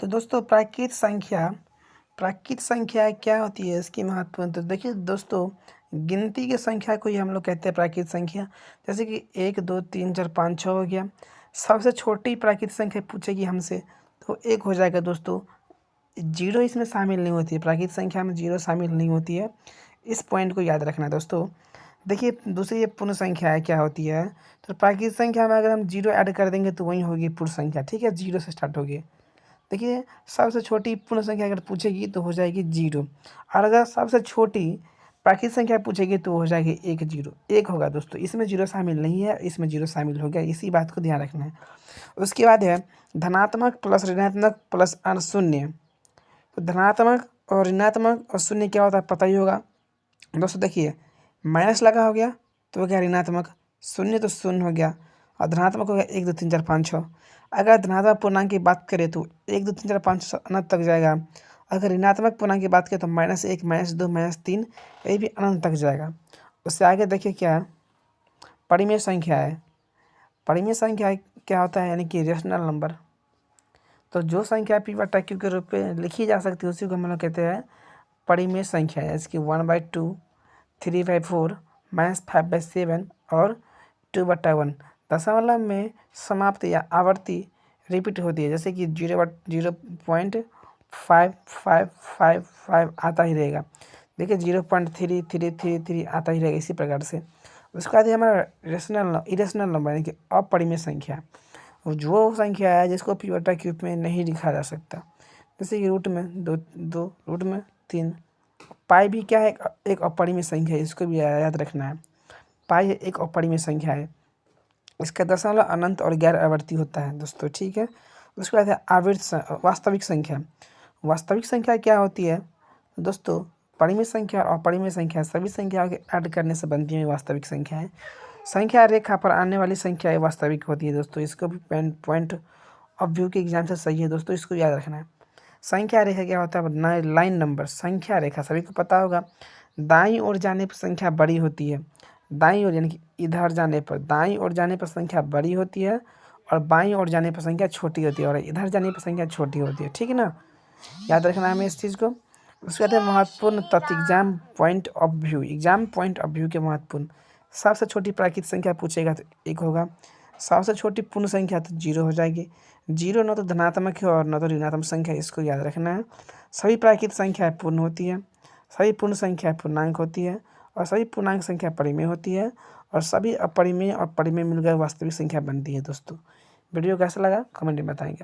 तो दोस्तों प्राकृत संख्या क्या होती है, इसकी महत्वपूर्ण। तो देखिए दोस्तों, गिनती की संख्या को ही हम लोग कहते हैं प्राकृत संख्या। जैसे कि 1 2 3 4 5 6 हो गया। सबसे छोटी प्राकृत संख्या पूछेगी हमसे तो 1 हो जाएगा दोस्तों। जीरो इसमें शामिल नहीं होती है, प्राकृत संख्या में जीरो शामिल नहीं होती है। इस पॉइंट को याद रखना है दोस्तों। देखिए दूसरी ये पूर्ण संख्या है, क्या होती है। तो प्राकृत संख्या में अगर हम जीरो ऐड कर देंगे तो वही होगी पूर्ण संख्या। ठीक है, जीरो से स्टार्ट होगी। देखिए सबसे छोटी पूर्ण संख्या अगर पूछेगी तो हो जाएगी जीरो, और अगर सबसे छोटी प्राकृत संख्या पूछेगी तो हो जाएगी 1 जीरो। 1 होगा दोस्तों, इसमें जीरो शामिल नहीं है, इसमें जीरो शामिल हो गया। इसी बात को ध्यान रखना है। उसके बाद है धनात्मक प्लस ऋणात्मक प्लस शून्य। तो धनात्मक और ऋणात्मक और शून्य क्या होता है पता ही होगा दोस्तों। देखिए माइनस लगा हो गया तो हो गया ऋणात्मक, शून्य तो शून्य हो गया, और धनात्मक हो गया 1 2 3 4 5 6। अगर धनात्मक पूर्णांक की बात करें तो 1 2 3 4 5 अनंत तक जाएगा। अगर ऋणात्मक पूर्णांक की बात करें तो -1 -2 -3, ये भी अनंत तक जाएगा। उससे आगे देखिए क्या है, परिमेय संख्या है। परिमेय संख्या क्या होता है, यानी कि रेशनल नंबर। तो जो संख्या p/q के रूप में लिखी जा सकती है उसी को हम लोग कहते हैं परिमेय संख्या है। इसकी 1/2, 3/4, -5/7 और 2/1 दशमलव में समाप्त या आवर्ती रिपीट होती है। जैसे कि 0.55555 आता ही रहेगा। देखिए 0.3333 आता ही रहेगा इसी प्रकार से। उसके बाद हमारा इरेशनल नंबर यानी कि अपरिमेय संख्या, जो संख्या है जिसको p/q में नहीं लिखा जा सकता। जैसे कि रूट में 2, रूट में 3। पाई भी क्या है, एक अपरिमेय संख्या है, इसको भी याद रखना है। पाई एक अपरिमेय संख्या है, इसका दशमलव अनंत और गैर आवर्ती होता है दोस्तों। ठीक है। उसके बाद है वास्तविक संख्या। वास्तविक संख्या क्या होती है दोस्तों, परिमेय संख्या और अपरिमेय संख्या सभी संख्याओं के ऐड करने से बनती है वास्तविक संख्या है। संख्या रेखा पर आने वाली संख्या वास्तविक होती है दोस्तों। इसको भी पॉइंट ऑफ व्यू के एग्जाम से सही है दोस्तों, इसको याद रखना है। संख्या रेखा क्या होता है, लाइन नंबर। संख्या रेखा सभी को पता होगा, दाईं ओर जाने पर संख्या बड़ी होती है। दाईं ओर यानी कि इधर जाने पर, दाईं ओर जाने पर संख्या बड़ी होती है और बाईं ओर जाने पर संख्या छोटी होती है, और इधर जाने पर संख्या छोटी होती है। ठीक है ना, याद रखना है हमें इस चीज़ को। उसके बाद महत्वपूर्ण तथ्य एग्जाम पॉइंट ऑफ व्यू के महत्वपूर्ण। सबसे छोटी प्राकृतिक संख्या पूछेगा तो 1 होगा। सबसे छोटी पूर्ण संख्या तो 0 हो जाएगी। 0 न तो धनात्मक है और न तो ऋणात्मक संख्या है, इसको याद रखना है। सभी प्राकृतिक संख्याएं पूर्ण होती है, सभी पूर्ण संख्या पूर्णांक होती है, और सभी पूर्णांक संख्या परिमेय होती है, और सभी अपरिमेय और परिमेय मिलकर वास्तविक संख्या बनती है दोस्तों। वीडियो कैसा लगा कमेंट में बताएंगे।